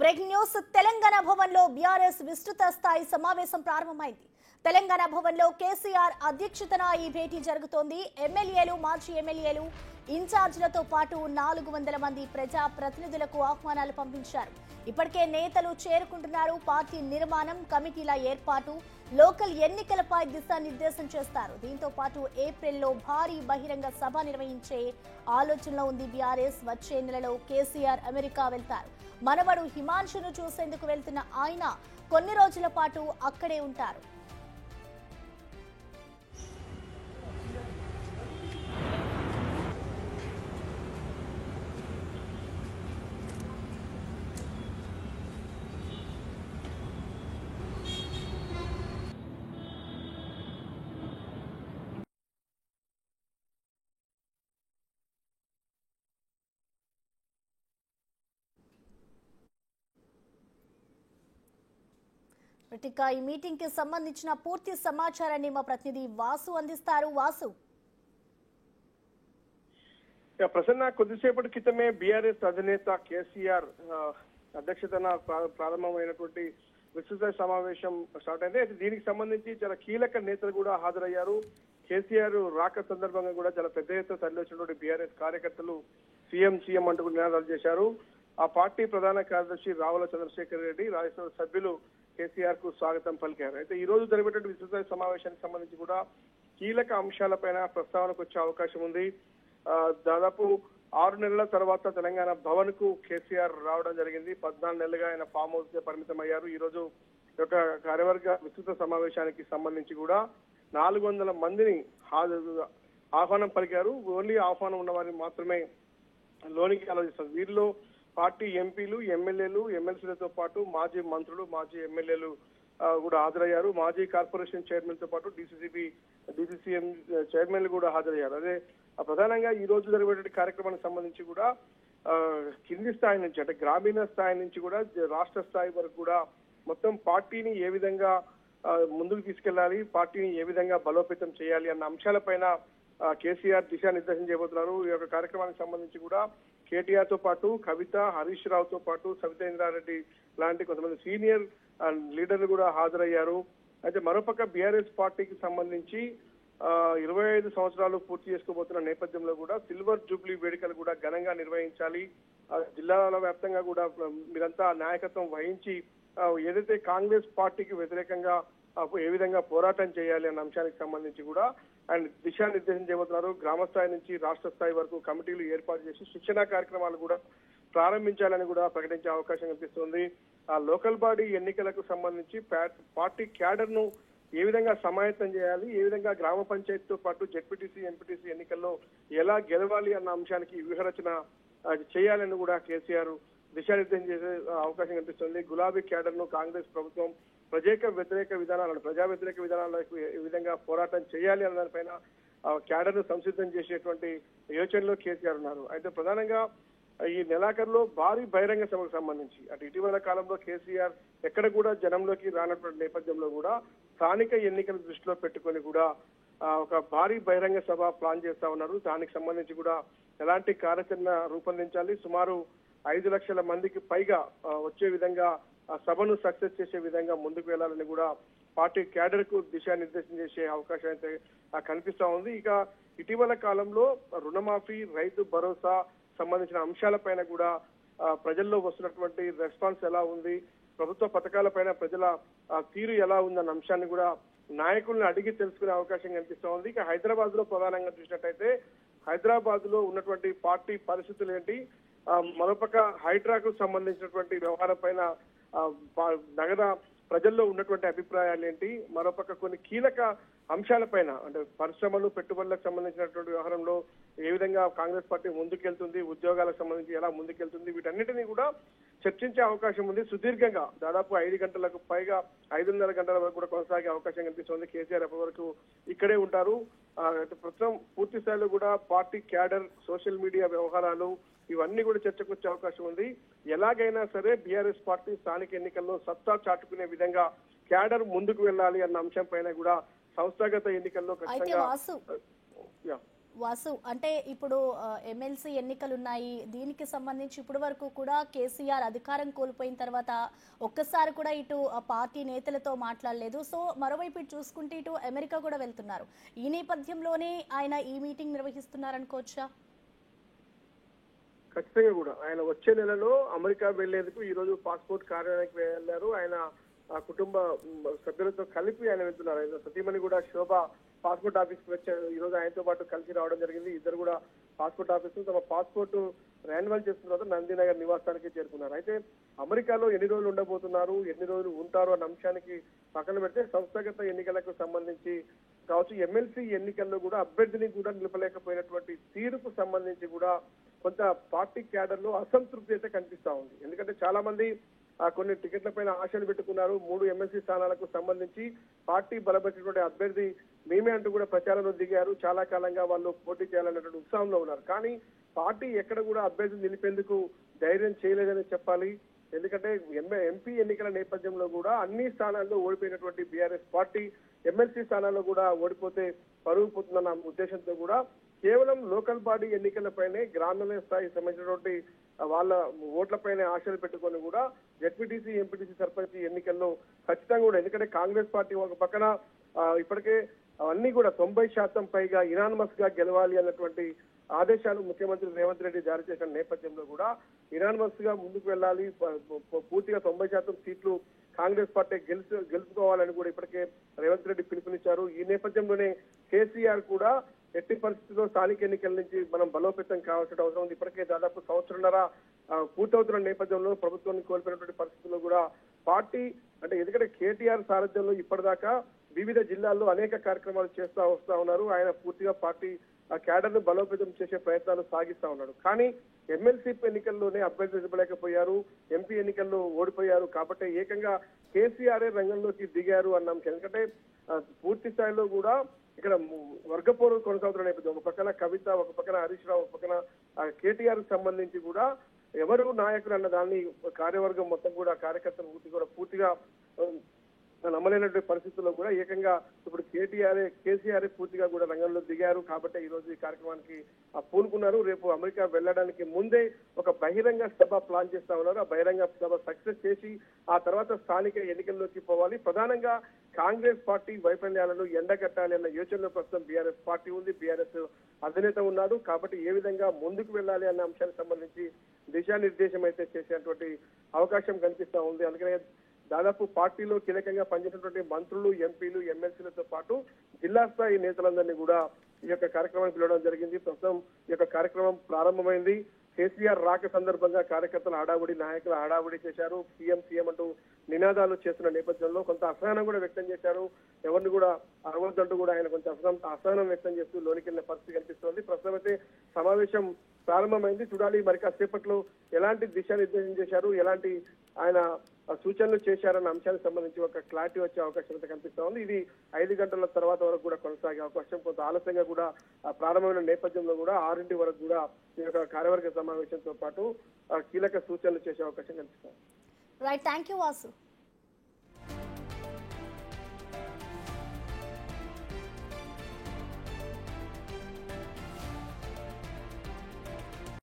Breaking news Telangana భవన్లో BRS విస్తృత స్థాయి సమావేశం ప్రారంభమైంది. తెలంగాణ భవన్లో కేసీఆర్ అధ్యక్షతన ఈ భేటీ జరుగుతోంది. ఎమ్మెల్యేలు, మాజీ ఎమ్మెల్యేలు, ఇన్ఛార్జీలతో పాటు 400 మంది ప్రజా ప్రతినిధులకు ఆహ్వానాలు పంపించారు. ఇప్పటికే నేతలు చేరుకుంటున్నారు. పార్టీ నిర్మాణం, కమిటీల ఏర్పాటు, లోకల్ ఎన్నికలపై దిశానిర్దేశం చేస్తారు. దీంతో పాటు ఏప్రిల్లో భారీ బహిరంగ సభ నిర్వహించే ఆలోచనలో ఉంది బీఆర్ఎస్. వచ్చే నెలలో కేసీఆర్ అమెరికా వెళ్తారు. మనవడు హిమాంశును చూసేందుకు వెళ్తున్న ఆయన కొన్ని రోజుల పాటు అక్కడే ఉంటారు. ఇక ఈ మీటింగ్ కి సంబంధించిన పూర్తి సమాచారాన్ని మా ప్రతినిధి వాసు అందిస్తారు. వాసు, ప్రసన్న, కొద్దిసేపటి క్రితమే బీఆర్ఎస్ అధినేత కేసీఆర్ అధ్యక్షతన ప్రారంభమైనటువంటి విస్తృత సమావేశం స్టార్ట్ అయింది. అయితే దీనికి సంబంధించి చాలా కీలక నేతలు కూడా హాజరయ్యారు. కేసీఆర్ రాక సందర్భంగా కూడా చాలా పెద్ద ఎత్తున తరలివచ్చినటువంటి బీఆర్ఎస్ కార్యకర్తలు సీఎం అంటూ నినాదాలు చేశారు. ఆ పార్టీ ప్రధాన కార్యదర్శి రావుల చంద్రశేఖర్ రెడ్డి, రాజ్యసభ సభ్యులు కేసీఆర్ కు స్వాగతం పలికారు. అయితే ఈ రోజు జరిగేటువంటి విస్తృత సమావేశానికి సంబంధించి కూడా కీలక అంశాలపైన ప్రస్తావనకు వచ్చే అవకాశం ఉంది. దాదాపు 6 నెలల తర్వాత తెలంగాణ భవన్ కు కేసీఆర్ రావడం జరిగింది. 14 నెలలుగా ఆయన ఫామ్ హౌస్ కే పరిమితం అయ్యారు. ఈ రోజు ఒక కార్యవర్గ విస్తృత సమావేశానికి సంబంధించి కూడా 400 మందిని ఆహ్వానం పలికారు. ఓన్లీ ఆహ్వానం ఉన్న వారిని మాత్రమే లోనికి ఆలోచిస్తారు. వీరిలో పార్టీ ఎంపీలు, ఎమ్మెల్యేలు, ఎమ్మెల్సీలతో పాటు మాజీ మంత్రులు, మాజీ ఎమ్మెల్యేలు కూడా హాజరయ్యారు. మాజీ కార్పొరేషన్ చైర్మన్ తో పాటు డిసిసిఎం చైర్మన్లు కూడా హాజరయ్యారు. అదే ప్రధానంగా ఈ రోజు జరిగేటువంటి కార్యక్రమానికి సంబంధించి కూడా కింది స్థాయి నుంచి, అంటే గ్రామీణ స్థాయి నుంచి కూడా రాష్ట్ర స్థాయి వరకు కూడా మొత్తం పార్టీని ఏ విధంగా ముందుకు తీసుకెళ్లాలి, పార్టీని ఏ విధంగా బలోపేతం చేయాలి అన్న అంశాలపైన కేసీఆర్ దిశానిర్దేశం చేయబోతున్నారు. ఈ యొక్క కార్యక్రమానికి సంబంధించి కూడా కేటీఆర్ తో పాటు కవిత, హరీష్ రావుతో పాటు సవితేంద్రారెడ్డి లాంటి కొంతమంది సీనియర్ లీడర్లు కూడా హాజరయ్యారు. అయితే మరోపక్క బీఆర్ఎస్ పార్టీకి సంబంధించి 25 సంవత్సరాలు పూర్తి చేసుకోబోతున్న నేపథ్యంలో కూడా సిల్వర్ జూబ్లీ వేడుకలు కూడా ఘనంగా నిర్వహించాలి. జిల్లాల వ్యాప్తంగా కూడా మీరంతా నాయకత్వం వహించి ఏదైతే కాంగ్రెస్ పార్టీకి వ్యతిరేకంగా ఏ విధంగా పోరాటం చేయాలి అన్న అంశానికి సంబంధించి కూడా ఆయన దిశానిర్దేశం చేయబోతున్నారు. గ్రామ స్థాయి నుంచి రాష్ట్ర స్థాయి వరకు కమిటీలు ఏర్పాటు చేసి శిక్షణా కార్యక్రమాలు కూడా ప్రారంభించాలని కూడా ప్రకటించే అవకాశం కనిపిస్తుంది. ఆ లోకల్ బాడీ ఎన్నికలకు సంబంధించి పార్టీ క్యాడర్ ను ఏ విధంగా సమాయత్తం చేయాలి, ఏ విధంగా గ్రామ పంచాయతీతో పాటు జెడ్పీటీసీ, ఎంపీటీసీ ఎన్నికల్లో ఎలా గెలవాలి అన్న అంశానికి వ్యూహరచన చేయాలని కూడా కేసీఆర్ దిశానిర్దేశం చేసే అవకాశం కనిపిస్తుంది. గులాబీ క్యాడర్ ను కాంగ్రెస్ ప్రభుత్వం ప్రజా వ్యతిరేక విధానాలకు ఏ విధంగా పోరాటం చేయాలి అన్న దానిపైన క్యాడర్ ను సంసిద్ధం చేసేటువంటి యోచనలో కేసీఆర్ ఉన్నారు. అయితే ప్రధానంగా ఈ నెలాఖరులో భారీ బహిరంగ సభకు సంబంధించి అటు ఇటీవల కాలంలో కేసీఆర్ ఎక్కడ కూడా జనంలోకి రానటువంటి నేపథ్యంలో కూడా స్థానిక ఎన్నికల దృష్టిలో పెట్టుకొని కూడా ఒక భారీ బహిరంగ సభ ప్లాన్ చేస్తా ఉన్నారు. దానికి సంబంధించి కూడా ఎలాంటి కార్యాచరణ రూపొందించాలి, సుమారు 5 లక్షల మందికి పైగా వచ్చే విధంగా ఆ సభను సక్సెస్ చేసే విధంగా ముందుకు వెళ్లాలని కూడా పార్టీ క్యాడర్ కు దిశానిర్దేశం చేసే అవకాశం అయితే కనిపిస్తా ఉంది. ఇక ఇటీవల కాలంలో రుణమాఫీ, రైతు భరోసా సంబంధించిన అంశాలపైన కూడా ప్రజల్లో వస్తున్నటువంటి రెస్పాన్స్ ఎలా ఉంది, ప్రభుత్వ పథకాలపైన ప్రజల తీరు ఎలా ఉందన్న అంశాన్ని కూడా నాయకుల్ని అడిగి తెలుసుకునే అవకాశం కనిపిస్తా ఉంది. ఇక హైదరాబాద్ లో ప్రధానంగా చూసినట్టయితే హైదరాబాద్ లో ఉన్నటువంటి పార్టీ పరిస్థితులు ఏంటి, మరోపక్క హైడ్రాకు సంబంధించినటువంటి వ్యవహారం పైన నగర ప్రజల్లో ఉన్నటువంటి అభిప్రాయాలు ఏంటి, మరోపక్క కొన్ని కీలక అంశాలపైన అంటే పరిశ్రమలు, పెట్టుబడులకు సంబంధించినటువంటి వ్యవహారంలో ఏ విధంగా కాంగ్రెస్ పార్టీ ముందుకెళ్తుంది, ఉద్యోగాలకు సంబంధించి ఎలా ముందుకెళ్తుంది, వీటన్నిటినీ కూడా చర్చించే అవకాశం ఉంది. సుదీర్ఘంగా దాదాపు 5 గంటలకు పైగా 5.5 గంటల వరకు కూడా కొనసాగే అవకాశం కనిపిస్తుంది. కేసీఆర్ ఎప్పటి వరకు ఇక్కడే ఉంటారు. ప్రస్తుతం పూర్తి స్థాయిలో కూడా పార్టీ క్యాడర్, సోషల్ మీడియా వ్యవహారాలు ఇవన్నీ కూడా చర్చకు వచ్చే అవకాశం ఉంది. ఎలాగైనా సరే బీఆర్ఎస్ పార్టీ స్థానిక ఎన్నికల్లో సత్తా చాటుకునే విధంగా క్యాడర్ ముందుకు వెళ్ళాలి అన్న అంశం పైన కూడా సంస్థాగత ఎన్నికల్లో ఖచ్చితంగా వాసు, అంటే ఇప్పుడు ఎమ్మెల్సీ ఎన్నికలు ఉన్నాయి. దీనికి సంబంధించి ఇప్పటి వరకు కూడా కేసీఆర్ అధికారం కోల్పోయిన తర్వాత ఒక్కసారి కూడా ఇటు పార్టీ నేతలతో మాట్లాడలేదు. సో మరోవైపు ఇటు చూసుకుంటే ఇటు అమెరికా కూడా వెళ్తున్నారు. ఈ నేపథ్యంలోనే ఆయన ఈ మీటింగ్ నిర్వహిస్తున్నారనుకోవచ్చా? ఖచ్చితంగా కూడా ఆయన వచ్చే నెలలో అమెరికా వెళ్లేందుకు ఈ రోజు పాస్పోర్ట్ కార్యాలయానికి వెళ్లారు. ఆయన ఆ కుటుంబ సభ్యులతో కలిపి ఆయన వెళ్తున్నారు. ఆయన సతీమణి కూడా శోభ పాస్పోర్ట్ ఆఫీస్ కి వచ్చారు. ఈ రోజు ఆయనతో పాటు కలిసి రావడం జరిగింది. ఇద్దరు కూడా పాస్పోర్ట్ ఆఫీస్ తమ పాస్పోర్ట్ రెన్యువల్ చేస్తున్న తర్వాత నందినగర్ నివాసానికి చేరుకున్నారు. అయితే అమెరికాలో ఎన్ని రోజులు ఉండబోతున్నారు, ఎన్ని రోజులు ఉంటారు అన్న అంశానికి పక్కన పెడితే సంస్థాగత ఎన్నికలకు సంబంధించి కావచ్చు, ఎమ్మెల్సీ ఎన్నికల్లో కూడా అభ్యర్థిని కూడా నిలపలేకపోయినటువంటి తీరుకు సంబంధించి కూడా కొంత పార్టీ క్యాడర్ లో అసంతృప్తి అయితే కనిపిస్తా ఉంది. ఎందుకంటే చాలా మంది కొన్ని టికెట్ల పైన ఆశలు పెట్టుకున్నారు. 3 ఎమ్మెల్సీ స్థానాలకు సంబంధించి పార్టీ బలపరిచినటువంటి అభ్యర్థి మేమే అంటూ కూడా ప్రచారంలో దిగారు. చాలా కాలంగా వాళ్ళు పోటీ చేయాలన్నటువంటి ఉత్సాహంలో ఉన్నారు. కానీ పార్టీ ఎక్కడ కూడా అభ్యర్థిని నిలిపేందుకు ధైర్యం చేయలేదని చెప్పాలి. ఎందుకంటే ఎంపీ ఎన్నికల నేపథ్యంలో కూడా అన్ని స్థానాల్లో ఓడిపోయినటువంటి బీఆర్ఎస్ పార్టీ ఎమ్మెల్సీ స్థానాల్లో కూడా ఓడిపోతే పరుగు పోతుందన్న ఉద్దేశంతో కూడా కేవలం లోకల్ బాడీ ఎన్నికలపైనే గ్రామీణ స్థాయి సంబంధించినటువంటి వాళ్ళ ఓట్లపైనే ఆశలు పెట్టుకొని కూడా జెడ్పీటీసీ, ఎంపీటీసీ, సర్పంచ్ ఎన్నికల్లో ఖచ్చితంగా కూడా, ఎందుకంటే కాంగ్రెస్ పార్టీ ఒక పక్కన ఇప్పటికే అన్ని కూడా 90% పైగా ఇనానిమస్ గా గెలవాలి అన్నటువంటి ఆదేశాలు ముఖ్యమంత్రి రేవంత్ రెడ్డి జారీ చేసిన నేపథ్యంలో కూడా ఇనానిమస్ గా ముందుకు వెళ్ళాలి, పూర్తిగా 90% సీట్లు కాంగ్రెస్ పార్టీ గెలుచుకోవాలని కూడా ఇప్పటికే రేవంత్ రెడ్డి పిలుపునిచ్చారు. ఈ నేపథ్యంలోనే కేసీఆర్ కూడా ఎట్టి పరిస్థితుల్లో స్థానిక ఎన్నికల నుంచి మనం బలోపేతం కావాల్సిన అవసరం ఉంది. ఇప్పటికే దాదాపు సంవత్సరంన్నర పూర్తవుతున్న నేపథ్యంలో ప్రభుత్వాన్ని కోల్పోయినటువంటి పరిస్థితుల్లో కూడా పార్టీ అంటే, ఎందుకంటే కేటీఆర్ సారథ్యంలో ఇప్పటిదాకా వివిధ జిల్లాల్లో అనేక కార్యక్రమాలు వస్తా ఉన్నారు. ఆయన పూర్తిగా పార్టీ క్యాడర్ ను బలోపేతం చేసే ప్రయత్నాలు సాగిస్తా ఉన్నాడు. కానీ ఎమ్మెల్సీ ఎన్నికల్లోనే అభ్యర్థి నిలబడలేకపోయారు, ఎంపీ ఎన్నికల్లో ఓడిపోయారు. కాబట్టి ఏకంగా కేసీఆర్ రంగంలోకి దిగారు అన్నాం. ఎందుకంటే పూర్తి స్థాయిలో కూడా ఇక్కడ వర్గపోరు కొనసాగుతున్న నేపథ్యం, ఒక పక్కన కవిత, ఒక పక్కన హరీష్ రావు, ఒక పక్కన కేటీఆర్ కి కూడా ఎవరు నాయకులు అన్న దాన్ని కార్యవర్గం మొత్తం కూడా కార్యకర్తలు కూడా పూర్తిగా నమ్మలేనటువంటి పరిస్థితుల్లో కూడా ఏకంగా ఇప్పుడు కేసీఆర్ పూర్తిగా కూడా రంగంలో దిగారు. కాబట్టి ఈ రోజు ఈ కార్యక్రమానికి పూనుకున్నారు. రేపు అమెరికా వెళ్ళడానికి ముందే ఒక బహిరంగ సభ ప్లాన్ చేస్తా ఉన్నారు. ఆ బహిరంగ సభ సక్సెస్ చేసి ఆ తర్వాత స్థానిక ఎన్నికల్లోకి పోవాలి. ప్రధానంగా కాంగ్రెస్ పార్టీ వైఫల్యాలను ఎండగట్టాలి అన్న యోచనలో ప్రస్తుతం బీఆర్ఎస్ పార్టీ ఉంది, బీఆర్ఎస్ అధినేత ఉన్నాడు. కాబట్టి ఏ విధంగా ముందుకు వెళ్ళాలి అన్న అంశానికి సంబంధించి దిశానిర్దేశం అయితే చేసేటువంటి అవకాశం కనిపిస్తా ఉంది. అందుకనే దాదాపు పార్టీలో కీలకంగా పనిచేసినటువంటి మంత్రులు, ఎంపీలు, ఎమ్మెల్సీలతో పాటు జిల్లా స్థాయి నేతలందరినీ కూడా ఈ యొక్క కార్యక్రమానికి పిలవడం జరిగింది. ప్రస్తుతం ఈ యొక్క కార్యక్రమం ప్రారంభమైంది. కేసీఆర్ రాక సందర్భంగా కార్యకర్తల హడావుడి, నాయకుల హడావుడి చేశారు. సీఎం అంటూ నినాదాలు చేస్తున్న నేపథ్యంలో కొంత అసహనం కూడా వ్యక్తం చేశారు. ఎవరిని కూడా అరవద్దంటూ కూడా ఆయన కొంచెం అసహనం వ్యక్తం చేస్తూ లోనికి వెళ్ళిన పరిస్థితి కనిపిస్తోంది. ప్రస్తుతం అయితే సమావేశం ప్రారంభమైంది. చూడాలి మరి కాసేపట్లో ఎలాంటి దిశానిర్దేశం చేశారు, ఎలాంటి ఆయన సూచనలు చేశారన్న అంశానికి సంబంధించి ఒక క్లారిటీ వచ్చే అవకాశం అయితే కనిపిస్తా ఉంది. ఇది 5 గంటల తర్వాత వరకు కూడా కొనసాగే అవకాశం, కొంత ఆలస్యంగా కూడా ప్రారంభమైన నేపథ్యంలో కూడా 6 వరకు కూడా ఈ యొక్క కార్యవర్గ సమావేశంతో పాటు కీలక సూచనలు చేసే అవకాశం కనిపిస్తుంది. Right, thank you Vasu.